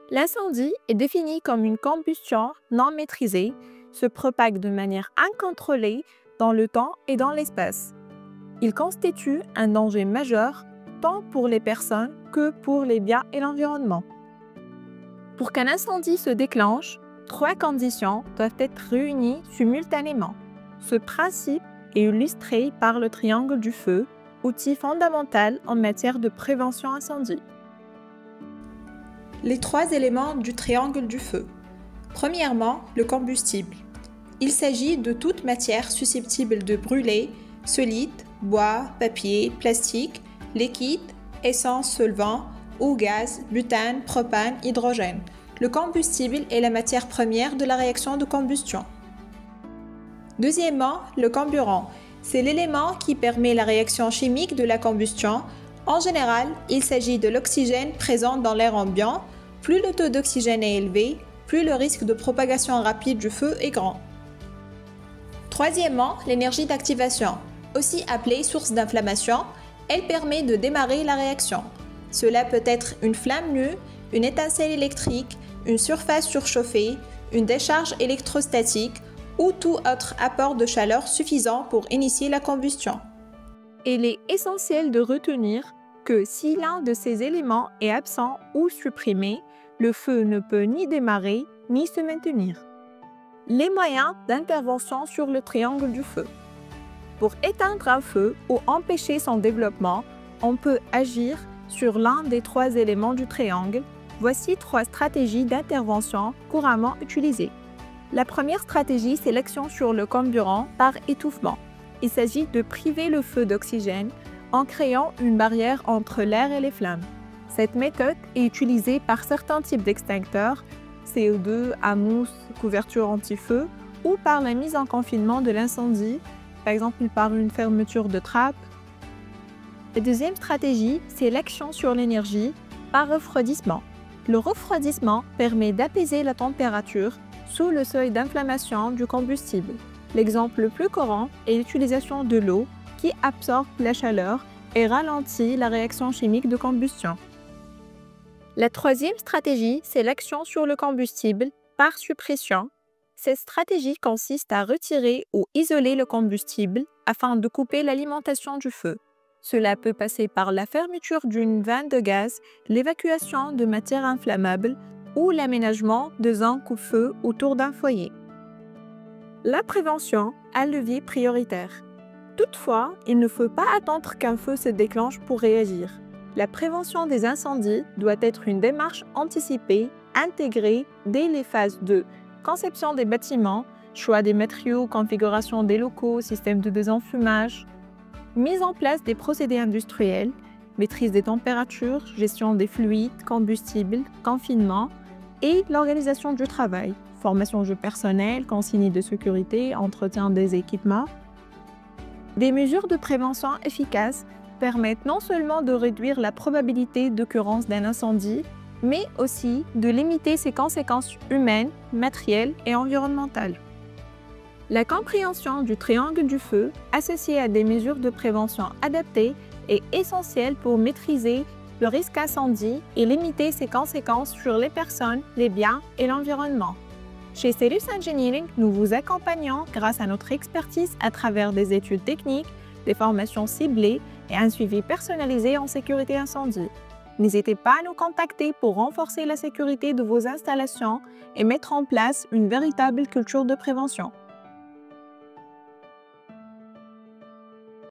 L'incendie est défini comme une combustion non maîtrisée, se propague de manière incontrôlée dans le temps et dans l'espace. Il constitue un danger majeur tant pour les personnes que pour les biens et l'environnement. Pour qu'un incendie se déclenche, 3 conditions doivent être réunies simultanément. Ce principe est illustré par le triangle du feu, outil fondamental en matière de prévention incendie. Les 3 éléments du triangle du feu. Premièrement, le combustible. Il s'agit de toute matière susceptible de brûler, solide, bois, papier, plastique, liquide, essence, solvant, ou gaz, butane, propane, hydrogène. Le combustible est la matière première de la réaction de combustion. Deuxièmement, le carburant. C'est l'élément qui permet la réaction chimique de la combustion. En général, il s'agit de l'oxygène présent dans l'air ambiant. Plus le taux d'oxygène est élevé, plus le risque de propagation rapide du feu est grand. Troisièmement, l'énergie d'activation. Aussi appelée source d'inflammation, elle permet de démarrer la réaction. Cela peut être une flamme nue, une étincelle électrique, une surface surchauffée, une décharge électrostatique ou tout autre apport de chaleur suffisant pour initier la combustion. Il est essentiel de retenir que si l'un de ces éléments est absent ou supprimé, le feu ne peut ni démarrer ni se maintenir. Les moyens d'intervention sur le triangle du feu. Pour éteindre un feu ou empêcher son développement, on peut agir sur l'un des 3 éléments du triangle. Voici 3 stratégies d'intervention couramment utilisées. La première stratégie, c'est l'action sur le carburant par étouffement. Il s'agit de priver le feu d'oxygène en créant une barrière entre l'air et les flammes. Cette méthode est utilisée par certains types d'extincteurs, CO2, amousse, couverture anti-feu, ou par la mise en confinement de l'incendie, par exemple par une fermeture de trappe. La deuxième stratégie, c'est l'action sur l'énergie par refroidissement. Le refroidissement permet d'apaiser la température sous le seuil d'inflammation du combustible. L'exemple le plus courant est l'utilisation de l'eau qui absorbe la chaleur et ralentit la réaction chimique de combustion. La troisième stratégie, c'est l'action sur le combustible par suppression. Cette stratégie consiste à retirer ou isoler le combustible afin de couper l'alimentation du feu. Cela peut passer par la fermeture d'une vanne de gaz, l'évacuation de matières inflammables ou l'aménagement de zones coupe-feu autour d'un foyer. La prévention, un levier prioritaire. Toutefois, il ne faut pas attendre qu'un feu se déclenche pour réagir. La prévention des incendies doit être une démarche anticipée, intégrée dès les phases de conception des bâtiments, choix des matériaux, configuration des locaux, système de désenfumage, mise en place des procédés industriels, maîtrise des températures, gestion des fluides, combustibles, confinement et l'organisation du travail, formation du personnel, consignes de sécurité, entretien des équipements. Des mesures de prévention efficaces permettent non seulement de réduire la probabilité d'occurrence d'un incendie, mais aussi de limiter ses conséquences humaines, matérielles et environnementales. La compréhension du triangle du feu, associée à des mesures de prévention adaptées, est essentielle pour maîtriser le risque incendie et limiter ses conséquences sur les personnes, les biens et l'environnement. Chez Cellus Engineering, nous vous accompagnons grâce à notre expertise à travers des études techniques, des formations ciblées et un suivi personnalisé en sécurité incendie. N'hésitez pas à nous contacter pour renforcer la sécurité de vos installations et mettre en place une véritable culture de prévention.